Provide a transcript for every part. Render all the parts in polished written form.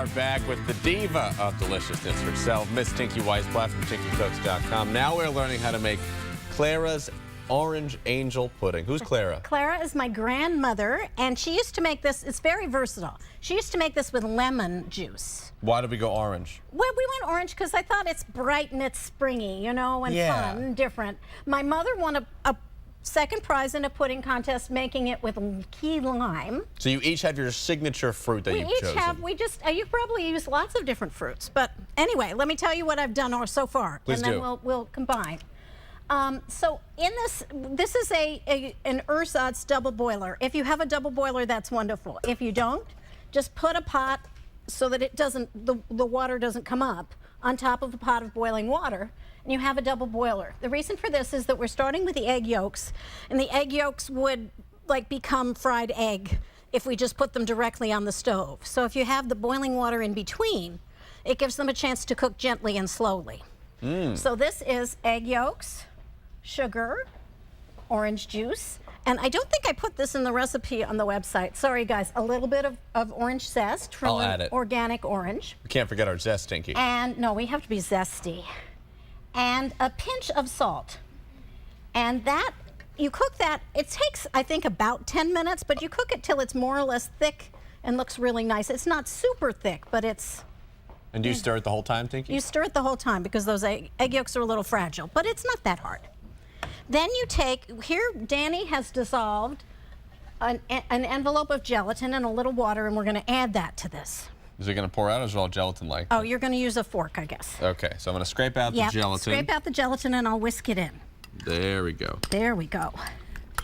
are back with the diva of deliciousness herself, Miss Tinky Weisblat from TinkyCooks.com. Now we're learning how to make Clara's orange angel pudding. Who's Clara? Clara is my grandmother, and she used to make this. It's very versatile. She used to make this with lemon juice. Why did we go orange? Well, we went orange because I thought it's bright and it's springy, you know, and fun and different. My mother won a second prize in a pudding contest making it with key lime. So you each have your signature fruit that you've chosen. You probably use lots of different fruits. But anyway, let me tell you what I've done so far. Please and then we'll combine. So in this is an ersatz double boiler. If you have a double boiler, that's wonderful. If you don't, just put a pot so that it doesn't, the water doesn't come up on top of a pot of boiling water, and you have a double boiler. The reason for this is that we're starting with the egg yolks, and the egg yolks would like become fried egg if we just put them directly on the stove. So if you have the boiling water in between, it gives them a chance to cook gently and slowly. So this is egg yolks, sugar, orange juice, and I don't think I put this in the recipe on the website. Sorry guys, a little bit of orange zest from organic orange. We can't forget our zest, Tinky. And no, we have to be zesty. And a pinch of salt. And that, you cook that, it takes I think about 10 minutes, but you cook it till it's more or less thick and looks really nice. It's not super thick, but it's... And do you stir it the whole time, Tinky? You stir it the whole time because those egg yolks are a little fragile, but it's not that hard. Then you take, here Danny has dissolved an envelope of gelatin and a little water, and we're going to add that to this. Is it going to pour out, or is it all gelatin-like? Oh, you're going to use a fork, I guess. Okay, so I'm going to scrape out the gelatin. Scrape out the gelatin and I'll whisk it in. There we go. There we go.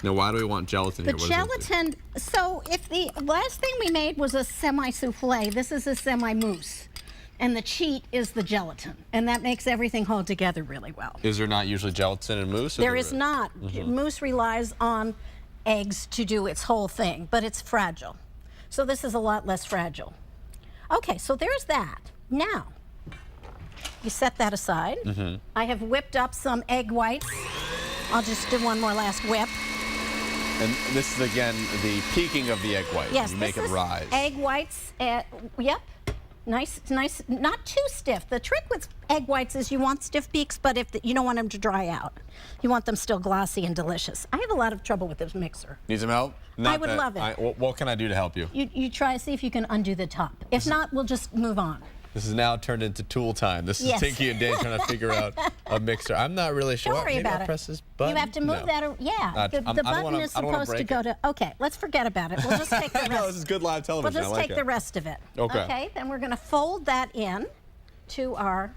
Now, why do we want gelatin here? The gelatin, so if the last thing we made was a semi-souffle, this is a semi-mousse. And the cheat is the gelatin, and that makes everything hold together really well. Is there not usually gelatin in mousse? There is not. Mousse relies on eggs to do its whole thing, but it's fragile. So this is a lot less fragile. Okay, so there's that. Now, you set that aside. I have whipped up some egg whites. I'll just do one more last whip. And this is, again, the peaking of the egg white. Yes, you make it rise. Egg whites, yep. Nice, not too stiff. The trick with egg whites is you want stiff peaks, but you don't want them to dry out. You want them still glossy and delicious. I have a lot of trouble with this mixer. Need some help? I would love it. What can I do to help you? You try to see if you can undo the top. If not, we'll just move on. This is now turned into tool time. This is Tinky and Dan trying to figure out a mixer. I'm not really sure. Don't worry about it. Press this button? You have to move that. Yeah, the button is supposed to go to. Okay, let's forget about it. We'll just take the rest. No, this is good live television. We'll just take the rest of it. Okay. Okay. Then we're going to fold that in to our,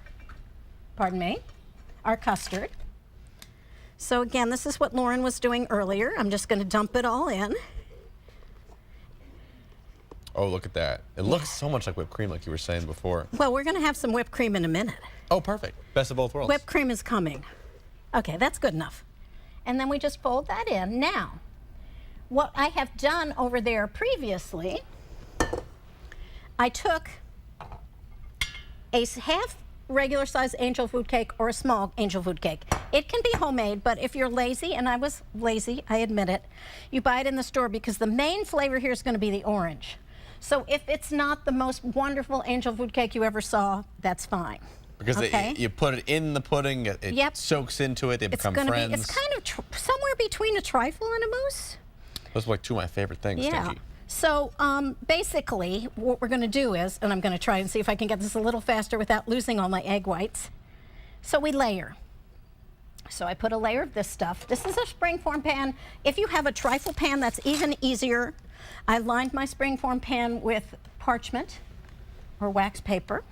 pardon me, our custard. So again, this is what Lauren was doing earlier. I'm just going to dump it all in. Oh, look at that. It looks so much like whipped cream, like you were saying before. Well, we're going to have some whipped cream in a minute. Oh, perfect. Best of both worlds. Whipped cream is coming. Okay, that's good enough. And then we just fold that in. Now, what I have done over there previously, I took a half regular size angel food cake or a small angel food cake. It can be homemade, but if you're lazy, and I was lazy, I admit it, you buy it in the store because the main flavor here is going to be the orange. So if it's not the most wonderful angel food cake you ever saw, that's fine. Because you put it in the pudding, it soaks into it, they become friends. It's kind of somewhere between a trifle and a mousse. Those are like two of my favorite things, Tinky. So basically, what we're going to do is, and I'm going to try and see if I can get this a little faster without losing all my egg whites. So we layer. So I put a layer of this stuff. This is a springform pan. If you have a trifle pan, that's even easier. I lined my springform pan with parchment or wax paper.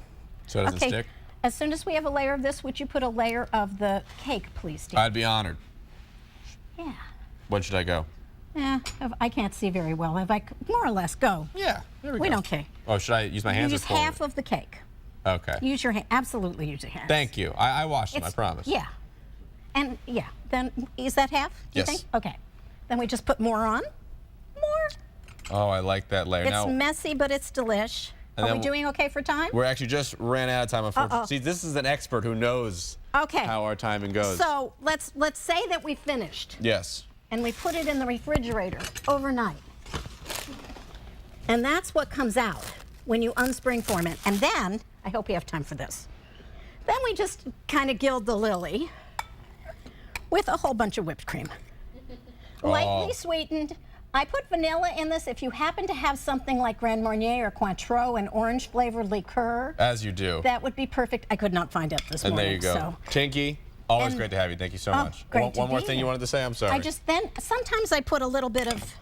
So it doesn't stick? As soon as we have a layer of this, would you put a layer of the cake, please, Steve? I'd be honored. Yeah. When should I go? I can't see very well. If I more or less go. Yeah, there we go. We don't care. Oh, should I use my hands? Use half of the cake. Okay. Use your hand. Absolutely use your hands. Thank you. I washed them, I promise. Yeah. And yeah, then is that half? Yes. You think? Okay. Then we just put more on. More. Oh, I like that layer. It's messy, but it's delish. Are we doing okay for time? We're actually just ran out of time. See, this is an expert who knows how our timing goes. So let's say that we finished. Yes. And we put it in the refrigerator overnight. And that's what comes out. when you unspring form it. And then, I hope you have time for this. Then we just kind of gild the lily with a whole bunch of whipped cream. Lightly sweetened. I put vanilla in this. If you happen to have something like Grand Marnier or Cointreau, an orange flavored liqueur. As you do. That would be perfect. I could not find it this morning. And there you go. So. Tinky, always great to have you. Thank you so much. Great One more thing you wanted to say? I'm sorry. Sometimes I put a little bit of.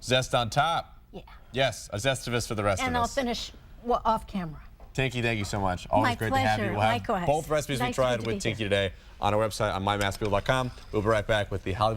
Zest on top. Yeah. Yes, a Zestivus for the rest of us. And I'll finish off camera. Tinky, thank you so much. Always great to have you. We'll have Likewise. both recipes we Nice tried to with be Tinky here. today on our website on mymassappeal.com. We'll be right back with the Hollywood